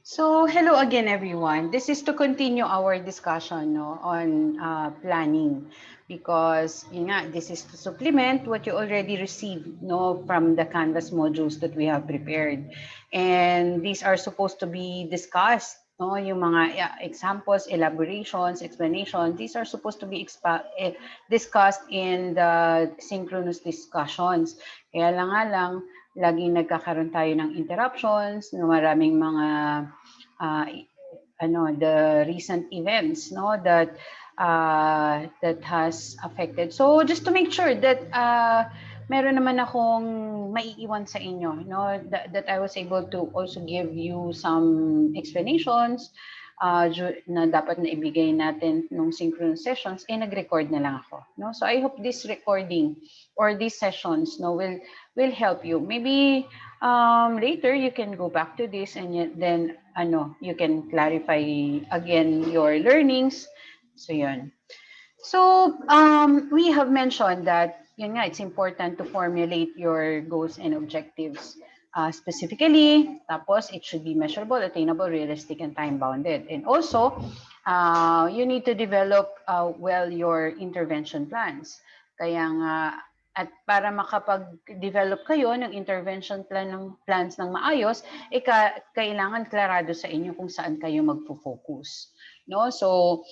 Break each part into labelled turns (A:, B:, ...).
A: So, hello again, everyone. This is to continue our discussion no, on planning because yun nga, this is to supplement what you already received no, from the Canvas modules that we have prepared. And these are supposed to be discussed. No, yung mga examples, elaborations, explanations, these are supposed to be discussed in the synchronous discussions. Kaya lang nga lang, laging nagkakaroon tayo ng interruptions, no, maraming mga uh, the recent events no that has affected. So just to make sure that meron naman akong maiiwan sa inyo no that I was able to also give you some explanations na dapat na ibigay natin nung synchronous sessions nag-record na lang ako no. So I hope this recording or these sessions no will help you. Maybe later you can go back to this and then you can clarify again your learnings. So yun. So we have mentioned that yun nga, it's important to formulate your goals and objectives specifically. Tapos it should be measurable, attainable, realistic, and time-bounded. And also, you need to develop well your intervention plans. Kaya nga, at para makapag-develop kayo ng intervention plans ng maayos, kailangan klarado sa inyo kung saan kayo magfo-focus. No? So,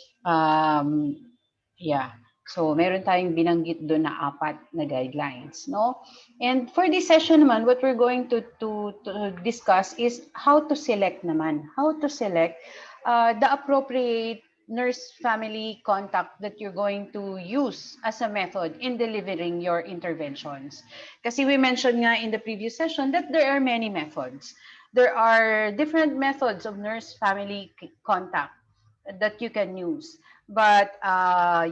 A: yeah. So, meron tayong binanggit doon na 4 na guidelines, no? And for this session naman, what we're going to discuss is how to select naman. How to select the appropriate nurse family contact that you're going to use as a method in delivering your interventions. Kasi we mentioned nga in the previous session that there are many methods. There are different methods of nurse family contact that you can use. But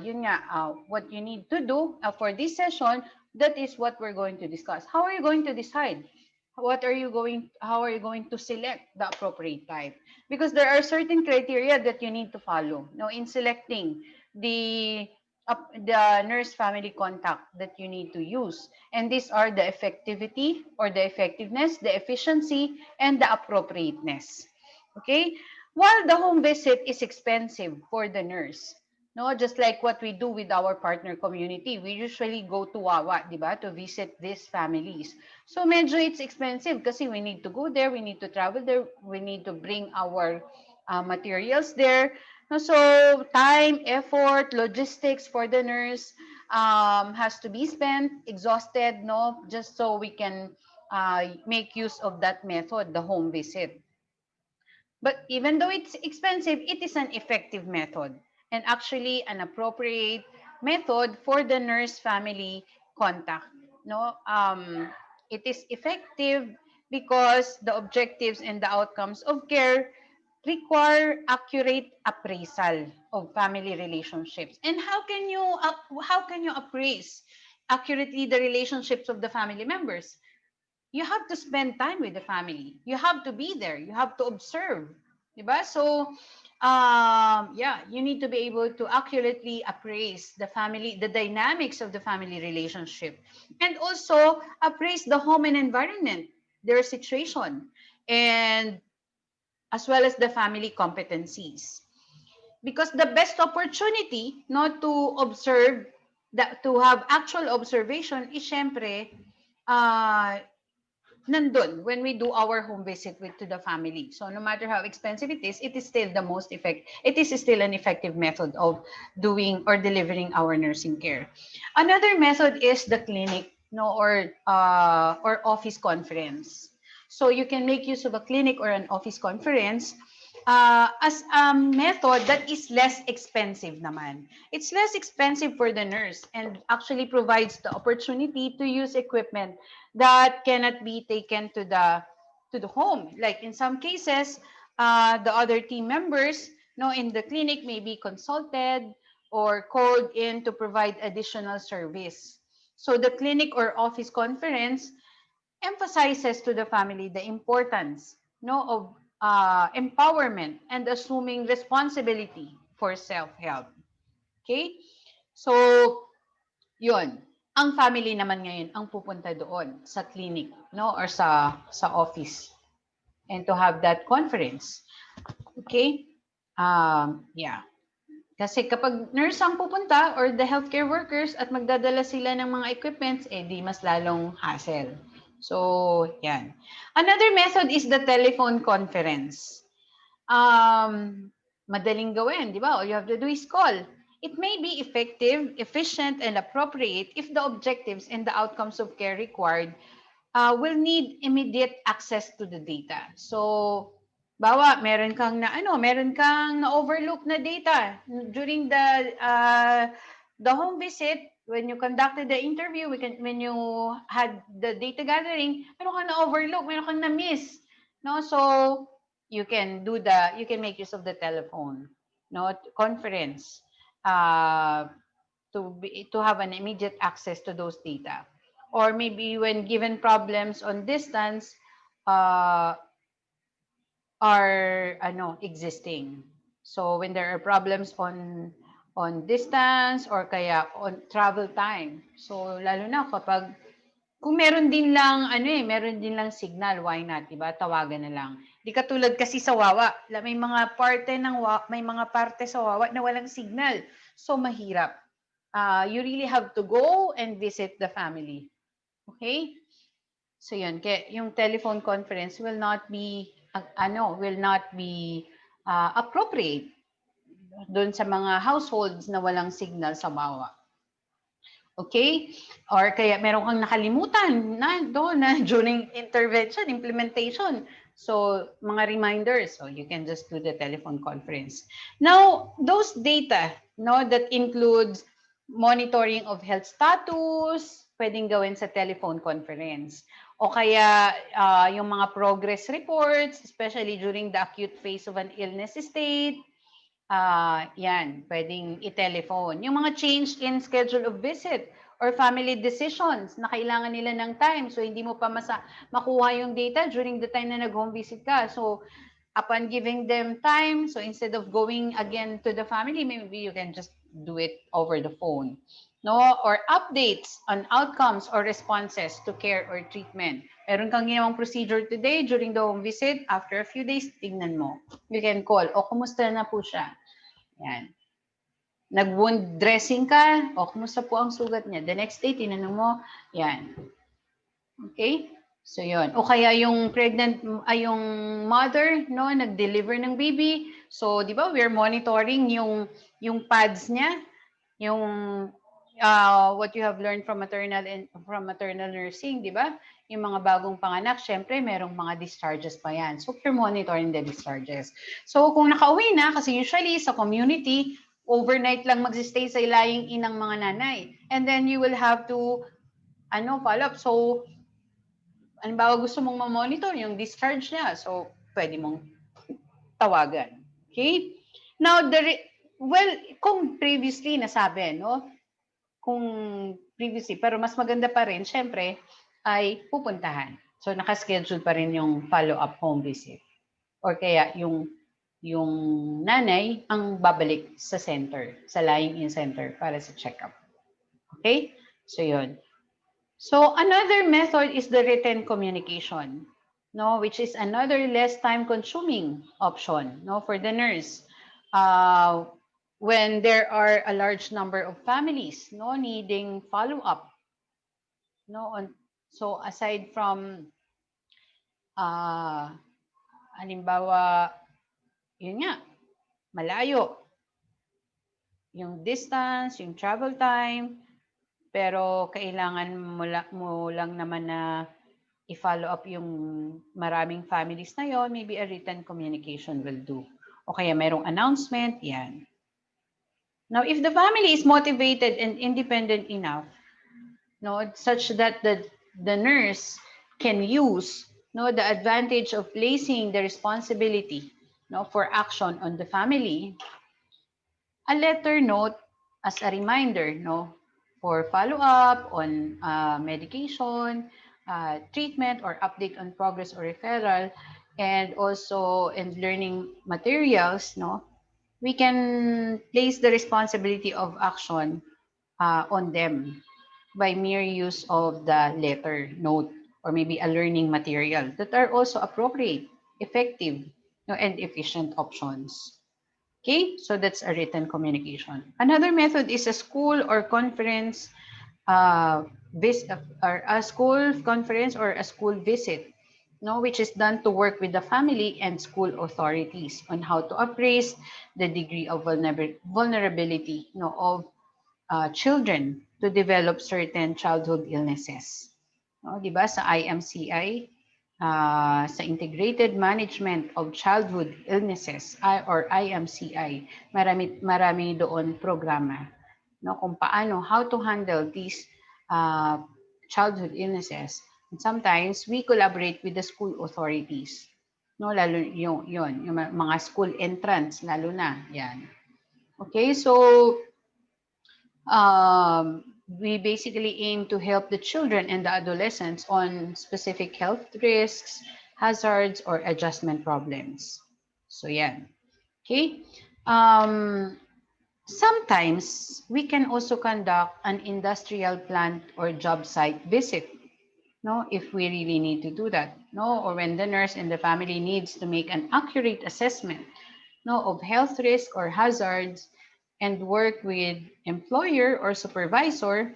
A: yun nga, what you need to do for this session, that is what we're going to discuss. How are you going to decide? How are you going to select the appropriate type? Because there are certain criteria that you need to follow. No, in selecting the nurse family contact that you need to use. And these are the effectivity or the effectiveness, the efficiency, and the appropriateness. Okay? While the home visit is expensive for the nurse, no, just like what we do with our partner community, we usually go to Wawa, di ba, to visit these families. So medyo it's expensive kasi we need to go there, we need to travel there, we need to bring our materials there. No, so time, effort, logistics for the nurse has to be spent, exhausted, no, just so we can make use of that method, the home visit. But even though it's expensive, it is an effective method and actually an appropriate method for the nurse family contact. No, it is effective because the objectives and the outcomes of care require accurate appraisal of family relationships. And how can you appraise accurately the relationships of the family members? You have to spend time with the family. You have to be there. You have to observe. Diba? So, yeah, you need to be able to accurately appraise the family, the dynamics of the family relationship, and also appraise the home and environment, their situation, and as well as the family competencies. Because the best opportunity not to observe, that to have actual observation is syempre, uh, nandun when we do our home visit to the family. So no matter how expensive it is still the most effective. It is still an effective method of doing or delivering our nursing care. Another method is the clinic, no, or office conference. So you can make use of a clinic or an office conference as a method that is less expensive naman. It's less expensive for the nurse and actually provides the opportunity to use equipment that cannot be taken to the home. Like in some cases, the other team members, no, in the clinic may be consulted or called in to provide additional service. So the clinic or office conference emphasizes to the family the importance, no, of empowerment and assuming responsibility for self-help. Okay? So, yun. Ang family naman ngayon ang pupunta doon sa clinic, no, or sa office and to have that conference. Okay? Yeah. Kasi kapag nurse ang pupunta or the healthcare workers at magdadala sila ng mga equipments, eh di mas lalong hassle. So, yan. Another method is the telephone conference. Madaling gawin, di ba? All you have to do is call. It may be effective, efficient, and appropriate if the objectives and the outcomes of care required will need immediate access to the data. So, meron kang na-overlook na data during the home visit. When you conducted the interview, when you had the data gathering, meron kang na-overlook, meron kang na-miss. No? So, you can make use of the telephone, no, conference, to have an immediate access to those data. Or maybe when given problems on distance, uh, are existing. So when there are problems on distance or kaya on travel time. So lalo na kapag kung meron din lang signal, why not, 'di ba? Tawagan na lang. Di katulad kasi sa Wawa, may mga parte sa Wawa na walang signal. So mahirap. You really have to go and visit the family. Okay? So yun, yung telephone conference will not be appropriate doon sa mga households na walang signal sa Wawa. Okay? Or kaya meron kang nakalimutan na doon na during implementation. So, mga reminders. So, you can just do the telephone conference. Now, those data, no, that includes monitoring of health status, pwedeng gawin sa telephone conference. O kaya yung mga progress reports, especially during the acute phase of an illness state, yan, pwedeng i-telephone. Yung mga change in schedule of visit or family decisions na kailangan nila ng time. So, hindi mo pa makuha yung data during the time na nag-home visit ka. So, upon giving them time, so instead of going again to the family, maybe you can just do it over the phone. No? Or updates on outcomes or responses to care or treatment. Meron kang ginawang procedure today during the home visit. After a few days, tingnan mo. You can call. O, kumusta na po siya? Yan. Nag-wound dressing ka, o kumusta po ang sugat niya? The next day, tinanong mo, yan. Okay? So, yun. O kaya yung yung mother, no, nag-deliver ng baby. So, di ba, we're monitoring yung pads niya, yung what you have learned from maternal nursing, di ba? Yung mga bagong panganak, syempre, merong mga discharges pa yan. So, we're monitoring the discharges. So, kung nakauwi na, kasi usually sa community, overnight lang magsistay sa ilaying inang mga nanay. And then you will have to, follow up. So, halimbawa gusto mong ma-monitor yung discharge niya. So, pwede mong tawagan. Okay? Now, kung previously nasabi, no? Kung previously, pero mas maganda pa rin, syempre, ay pupuntahan. So, nakaschedule pa rin yung follow-up home visit. Or kaya yung nanay ang babalik sa center, sa lying-in center para sa check-up. Okay? So, yun. So, another method is the written communication, no, which is another less time-consuming option, no, for the nurse. When there are a large number of families, no, needing follow-up, no, so aside from, halimbawa, yun nga, malayo, yung distance, yung travel time, pero kailangan mo lang naman na i-follow up yung maraming families na yon, maybe a written communication will do. O kaya mayroong announcement, yan. Now, if the family is motivated and independent enough, no, such that the nurse can use, no, the advantage of placing the responsibility, no, for action on the family, a letter note as a reminder, no, for follow-up on medication, treatment, or update on progress or referral, and also in learning materials, no, we can place the responsibility of action on them by mere use of the letter note or maybe a learning material that are also appropriate, effective, no, and efficient options. Okay, so that's a written communication. Another method is a school or conference or a school conference or a school visit, no, which is done to work with the family and school authorities on how to appraise the degree of vulnerability, of children to develop certain childhood illnesses. No, 'di ba sa IMCI, sa Integrated Management of Childhood Illnesses or IMCI, marami doon programa, no, kung paano how to handle these uh, childhood illnesses. And sometimes we collaborate with the school authorities. No, lalo yung mga school entrance lalo na 'yan. Okay, so we basically aim to help the children and the adolescents on specific health risks, hazards, or adjustment problems. So yeah, okay. Sometimes we can also conduct an industrial plant or job site visit, no, if we really need to do that, no, or when the nurse and the family needs to make an accurate assessment, no, of health risk or hazards and work with employer or supervisor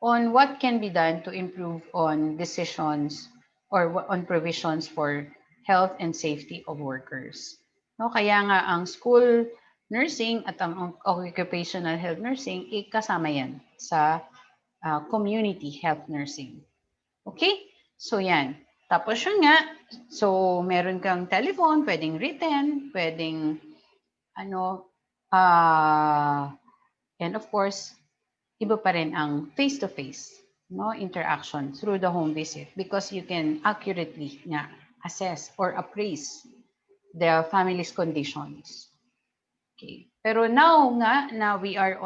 A: on what can be done to improve on decisions or on provisions for health and safety of workers. No, kaya nga ang school nursing at ang occupational health nursing, kasama yan sa community health nursing. Okay? So yan. Tapos yun nga, so meron kang telephone, pwedeng written, pwedeng ano, and of course, iba pa rin ang face-to-face, no, interaction through the home visit because you can accurately nga assess or appraise the family's conditions. Okay. Pero now nga na we are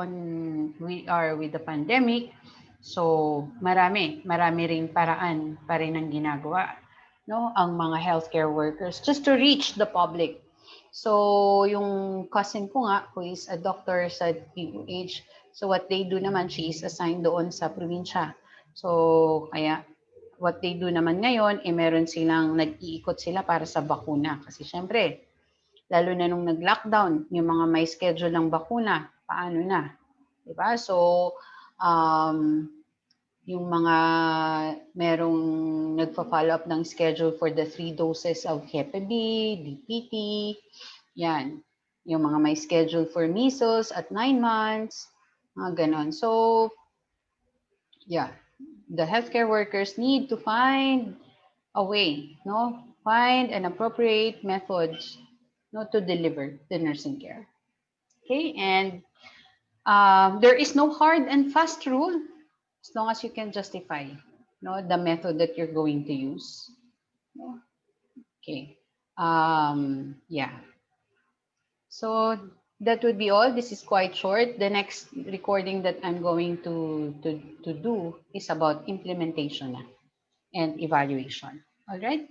A: with the pandemic, so marami ring paraan pa rin ang ginagawa, no, ang mga healthcare workers just to reach the public. So yung cousin ko nga who is a doctor sa PUH, so what they do naman, she is assigned doon sa probinsya. So kaya what they do naman ngayon, meron silang nag-iikot sila para sa bakuna kasi syempre lalo na nung nag-lockdown, yung mga may schedule ng bakuna, paano na? Diba? So, yung mga merong nagpa-follow up ng schedule for the 3 doses of Hep B, DPT, yan. Yung mga may schedule for measles at 9 months, mga ganon. So, yeah, the healthcare workers need to find a way, no? Find an appropriate methods, no, to deliver the nursing care. Okay, and there is no hard and fast rule as long as you can justify, no, the method that you're going to use. No? Okay, yeah. So that would be all. This is quite short. The next recording that I'm going to do is about implementation and evaluation. All right.